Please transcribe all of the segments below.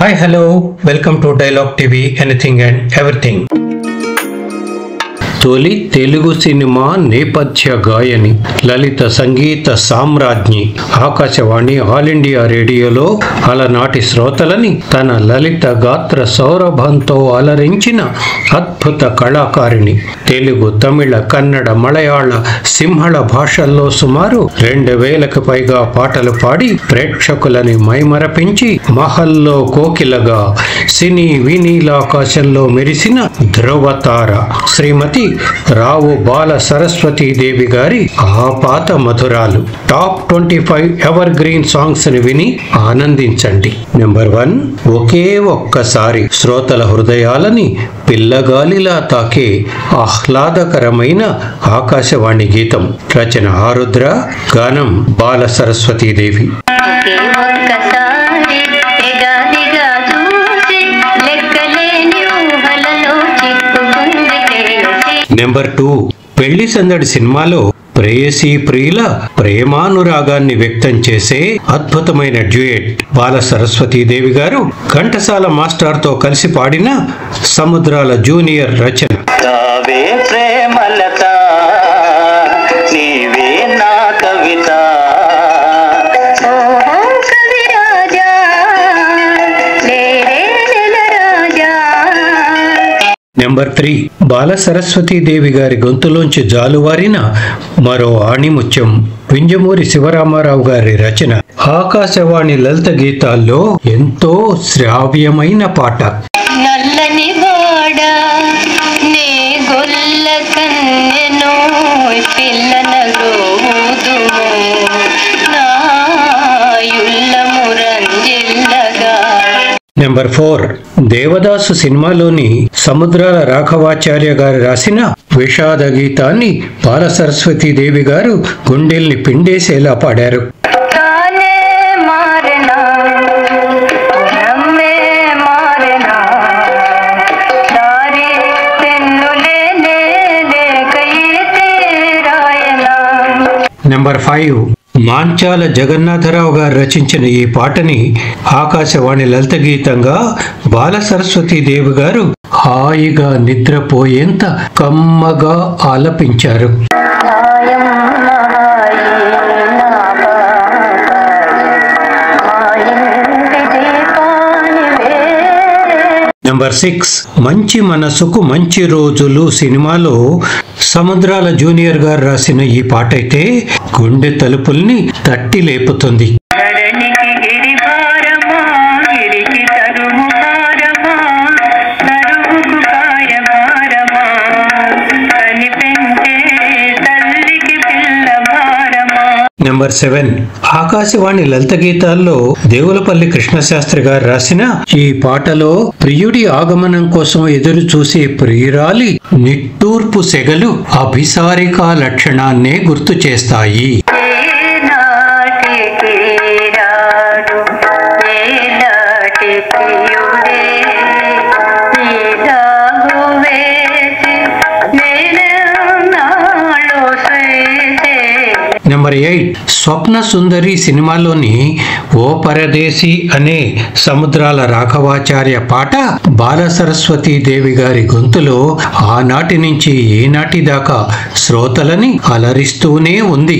Hi, hello, welcome to Dialogue TV, Anything and Everything. తొలి Telugu cinema నేపథ్య గాయని, లలిత సంగీత సామ్రాజ్ఞి, Akashvani all India రేడియోలో అలనాటి శ్రోతలని తన లలిత గాత్ర సౌరభంతో అలరించిన అద్భుత కళాకారిణి. తెలుగు, తమిళ, కన్నడ, మలయాళ, సింహళ భాషల్లో సుమారు 2000కు పైగా పాటలు పాడి ప్రేక్షకులని మైమరపించి మహల్లో కోకిలగా సినీ వినీలాకాశంలో మెరిసిన ధ్రువతార శ్రీమతి రావు బాల సరస్వతీదేవి గారి ఆపాత మధురాలు. టాప్ 25 ఎవర్ గ్రీన్ సాంగ్స్ ని విని ఆనందించండి. నెంబర్ 1, ఒకే ఒక్కసారి శ్రోతల హృదయాలని పిల్లగాలిలా తాకే ఆహ్లాదకరమైన ఆకాశవాణి గీతం. రచన ఆరుద్ర, గానం బాల సరస్వతీదేవి. నెంబర్ 2, పెళ్లి సందడి సినిమాలో ప్రేయసీ ప్రియుల ప్రేమానురాగాన్ని వ్యక్తం చేసే అద్భుతమైన డ్యూయెట్ బాల సరస్వతీదేవి గారు ఘంటసాల మాస్టర్ తో కలిసి పాడిన సముద్రాల జూనియర్ రచన. నెంబర్ 3, బాల సరస్వతీదేవి గారి గొంతులోంచి జాలువారిన మరో ఆణిముత్యం వింజమూరి శివరామారావు గారి రచన. ఆకాశవాణి లలిత గీతాల్లో ఎంతో శ్రావ్యమైన పాట. నల్లని వాడా నే గొల్ల కన్నెనో పిల్లనలో నెంబర్ 4, దేవదాసు సినిమాలోని సముద్రాల రాఘవాచార్య గారు రాసిన విషాద గీతాన్ని బాల సరస్వతీదేవి గారు గుండెల్ని పిండేసేలా పాడారు. నెంబర్ 5, మాంచాల జగన్నాథరావు గారు రచించిన ఈ పాటని ఆకాశవాణి లలిత గీతంగా బాల సరస్వతీదేవి గారు హాయిగా నిద్రపోయేంత కమ్మగా ఆలపించారు. నెంబర్ 6, మంచి మనసుకు మంచి రోజులు సినిమాలో సముద్రాల జూనియర్ గారు రాసిన ఈ పాట అయితే గుండె తలుపుల్ని తట్టి లేపుతుంది. నెంబర్ 7, ఆకాశవాణి లలిత గీతాల్లో దేవులపల్లి కృష్ణశాస్త్రి గారు రాసిన ఈ పాటలో ప్రియుడి ఆగమనం కోసం ఎదురు చూసే ప్రియురాలి నిట్టూర్పు సెగలు అభిసారికా లక్షణాన్నే గుర్తు చేస్తాయి. నెంబర్ 8, స్వప్న సుందరి సినిమాలోని ఓ పరదేశి అనే సముద్రాల రాఘవాచార్య పాట బాల సరస్వతీదేవి గారి గొంతులో ఆనాటి నుంచి ఈనాటి దాకా శ్రోతలని అలరిస్తూనే ఉంది.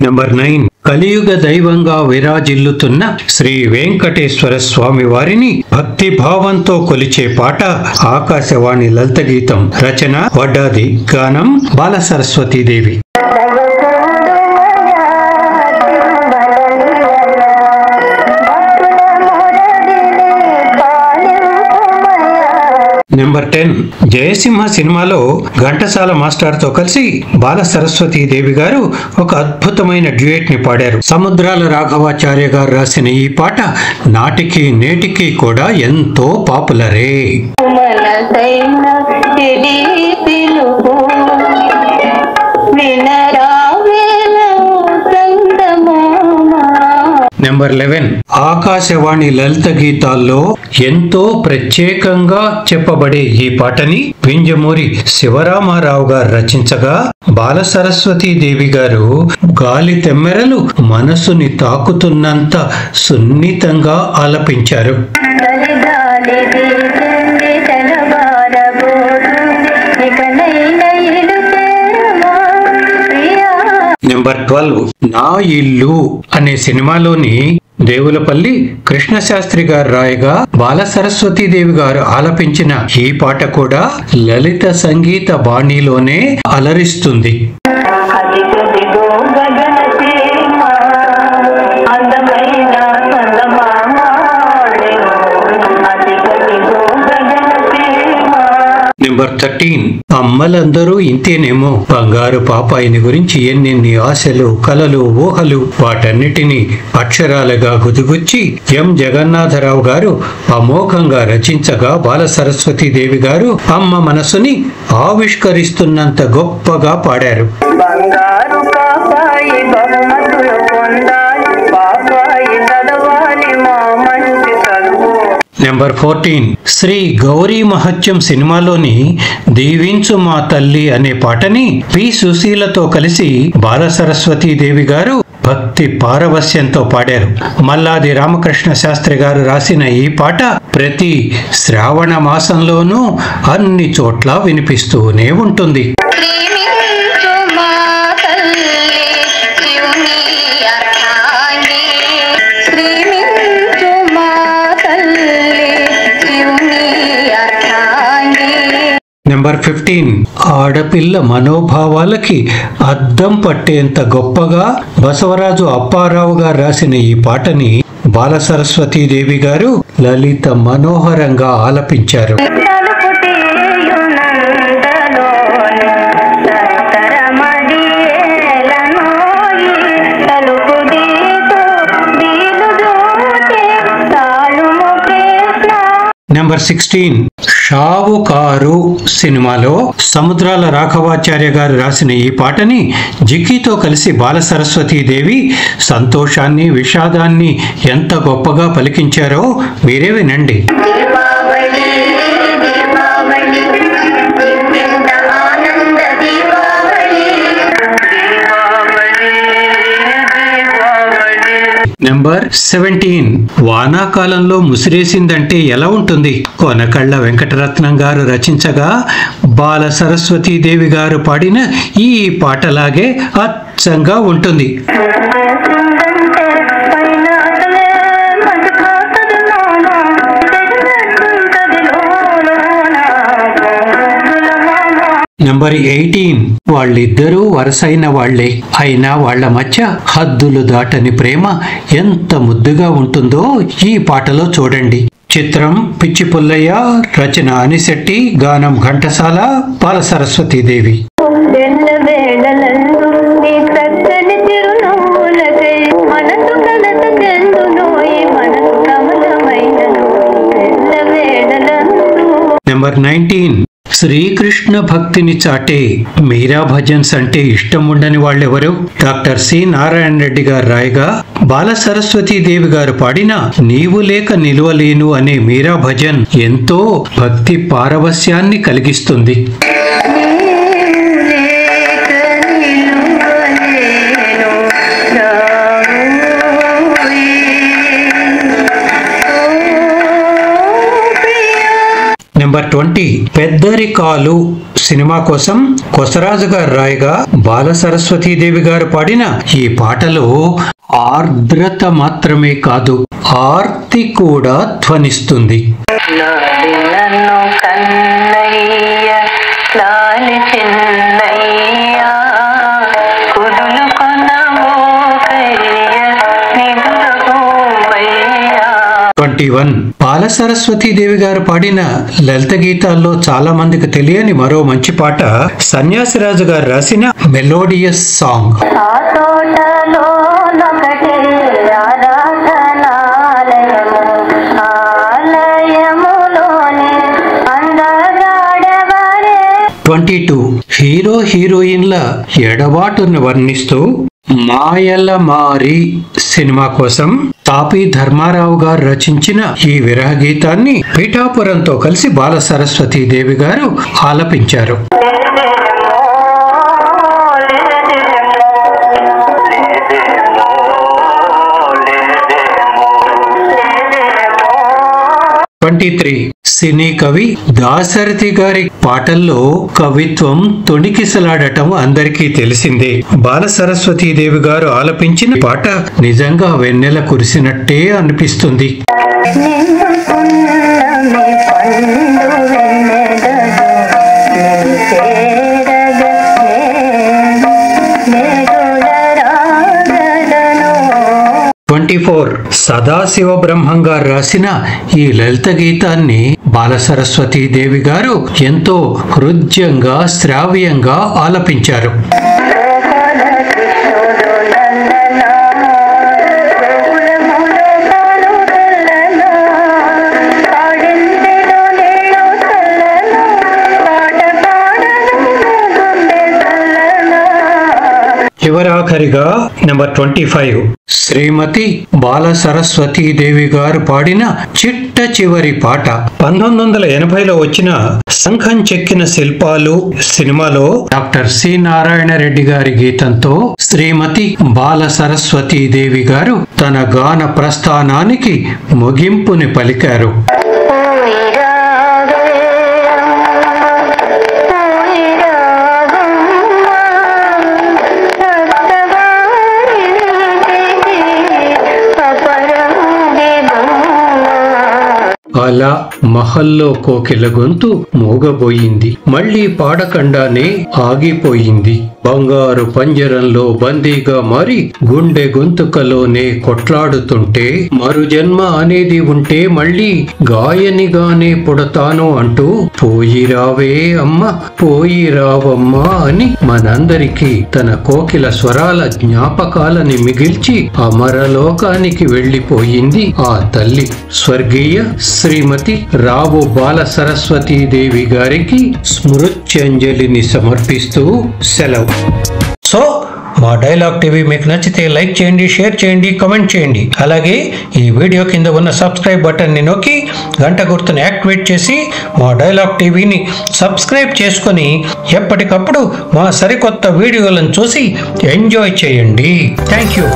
నెంబర్ 9, కలియుగ దైవంగా విరాజిల్లుతున్న శ్రీ వెంకటేశ్వర స్వామి వారిని భక్తి భావంతో కొలిచే పాట ఆకాశవాణి లలిత గీతం. రచన వడ్డాది, గానం బాల సరస్వతీదేవి. నెంబర్ 10, జయసింహ సినిమాలో ఘంటసాల మాస్టర్ తో కలిసి బాల సరస్వతీదేవి గారు ఒక అద్భుతమైన డ్యూయెట్ ని పాడారు. సముద్రాల రాఘవాచార్య గారు రాసిన ఈ పాట నాటికి నేటికి కూడా ఎంతో పాపులరే. నెంబర్ 11 ఆకాశవాణి లలిత గీతాల్లో ఎంతో ప్రత్యేకంగా చెప్పబడే ఈ పాటని వింజమూరి శివరామారావు గారు రచించగా బాల సరస్వతీ దేవి గారు గాలి తెమ్మెరలు మనసుని తాకుతున్నంత సున్నితంగా ఆలపించారు. నెంబర్ 12 నా ఇల్లు అనే సినిమాలోని దేవులపల్లి కృష్ణశాస్త్రి గారు రాయగా బాల సరస్వతీ దేవి గారు ఆలపించిన ఈ పాట కూడా లలిత సంగీత బాణీలోనే అలరిస్తుంది. నెంబర్ 13 అమ్మలందరూ ఇంతేనేమో బంగారు పాపాయిని గురించి ఎన్నెన్ని ఆశలు కలలు ఊహలు వాటన్నిటినీ అక్షరాలుగా గుదిగుచ్చి ఎం జగన్నాథరావు గారు అమోఘంగా రచించగా బాల సరస్వతీ దేవి గారు అమ్మ మనసుని ఆవిష్కరిస్తున్నంత గొప్పగా పాడారు. నెంబర్ 14 శ్రీ గౌరీ మహత్యం సినిమాలోని దీవించు మా తల్లి అనే పాటని పి సుశీలతో కలిసి బాల సరస్వతీ దేవి గారు భక్తి పారవస్యంతో పాడారు. మల్లాది రామకృష్ణ శాస్త్రి గారు రాసిన ఈ పాట ప్రతి శ్రావణ మాసంలోనూ అన్ని చోట్ల వినిపిస్తూనే ఉంటుంది. నెంబర్ 15 ఆడపిల్ల మనోభావాలకి అద్దం పట్టేంత గొప్పగా బసవరాజు అప్పారావు గారు రాసిన ఈ పాటని బాల సరస్వతీ దేవి గారు లలిత మనోహరంగా ఆలపించారు. నెంబర్ 16 షావుకారు సినిమాలో సముద్రాల రాఘవాచార్య గారు రాసిన ఈ పాటని జిక్కితో కలిసి బాల సరస్వతీ దేవి సంతోషాన్ని విషాదాన్ని ఎంత గొప్పగా పలికించారో మీరే వినండి. నెంబర్ 17 వానాకాలంలో ముసిరేసిందంటే ఎలా ఉంటుంది కొనకళ్ళ వెంకటరత్నం గారు రచించగా బాల సరస్వతీ దేవి గారు పాడిన ఈ పాటలాగే అచ్చంగా ఉంటుంది. నెంబర్ 18 వాళ్ళిద్దరూ వరసైన వాళ్లే అయినా వాళ్ల మధ్య హద్దులు దాటని ప్రేమ ఎంత ముద్దుగా ఉంటుందో ఈ పాటలో చూడండి. చిత్రం పిచ్చి పుల్లయ్య, రచన అనిశెట్టి, గానం ఘంటసాల, బాల సరస్వతీ దేవి. నెంబర్ 19 శ్రీకృష్ణ భక్తిని చాటే మీరా భజన్స్ అంటే ఇష్టం ఉండని వాళ్ళెవరు? డాక్టర్ సి నారాయణ రెడ్డి గారు రాయగా బాల సరస్వతీ దేవి గారు పాడిన నీవు లేక నిలువలేను అనే మీరా భజన్ ఎంతో భక్తి పారవస్యాన్ని కలిగిస్తుంది. నెంబర్ 20 పెద్దరికాలు సినిమా కోసం కొసరాజు గారు రాయగా బాల సరస్వతీ దేవి గారు పాడిన ఈ పాటలో ఆర్ద్రత మాత్రమే కాదు ఆర్తి కూడా ధ్వనిస్తుంది. బాల సరస్వతీ దేవి గారు పాడిన లలిత గీతాల్లో చాలా మందికి తెలియని మరో మంచి పాట సన్యాసిరాజు గారు రాసిన మెలోడియస్ సాంగ్. హీరో హీరోయిన్ల ఎడబాటును వర్ణిస్తూ మాయల మారి సినిమా కోసం తాపీ ధర్మారావు గారు రచించిన ఈ విరహ గీతాన్ని పీఠాపురంతో కలిసి బాల సరస్వతీ దేవి గారు ఆలపించారు. సినీ కవి దాశరథి గారి పాటల్లో కవిత్వం తొణికిసలాడటం అందరికీ తెలిసిందే. బాల సరస్వతీ దేవి గారు ఆలపించిన పాట నిజంగా వెన్నెల కురిసినట్టే అనిపిస్తుంది. సదాశివ బ్రహ్మం గారు రాసిన ఈ లలిత గీతాన్ని బాల సరస్వతీ దేవి గారు ఎంతో హృద్యంగా శ్రావ్యంగా ఆలపించారు. చివరాఖరిగా నెంబర్ 25 శ్రీమతి బాల సరస్వతీ దేవి గారు పాడిన చిట్ట చివరి పాట 1980లో వచ్చిన సంఘం చెక్కిన శిల్పాలు సినిమాలో డాక్టర్ సి నారాయణ రెడ్డి గారి గీతంతో శ్రీమతి బాల సరస్వతీ దేవి గారు తన గాన ప్రస్థానానికి ముగింపుని పలికారు. అలా మహల్లో కోకిల గొంతు మోగబోయింది, మళ్లీ పాడకుండానే ఆగిపోయింది. బంగారు పంజరంలో బందీగా మారి గుండె గొంతుకలోనే కొట్లాడుతుంటే మరు జన్మ అనేది ఉంటే మళ్లీ గాయనిగానే పుడతాను అంటూ పోయి రావే అమ్మ పోయి రావమ్మా అని మనందరికీ తన కోకిల స్వరాల జ్ఞాపకాలని మిగిల్చి అమరలోకానికి వెళ్లిపోయింది ఆ తల్లి. స్వర్గీయ శ్రీమతి రావు బాల సరస్వతీ దేవి గారికి స్మృత్యంజలిని సమర్పిస్తూ సెలవు. సో మా డైలాగ్ టీవీ మీకు నచ్చితే లైక్ చేయండి, షేర్ చేయండి, కామెంట్ చేయండి. అలాగే ఈ వీడియో కింద ఉన్న సబ్స్క్రైబ్ బటన్ని నొక్కి గంట గుర్తుని యాక్టివేట్ చేసి మా డైలాగ్ టీవీని సబ్స్క్రైబ్ చేసుకొని ఎప్పటికప్పుడు మా సరికొత్త వీడియోలను చూసి ఎంజాయ్ చేయండి. Thank you.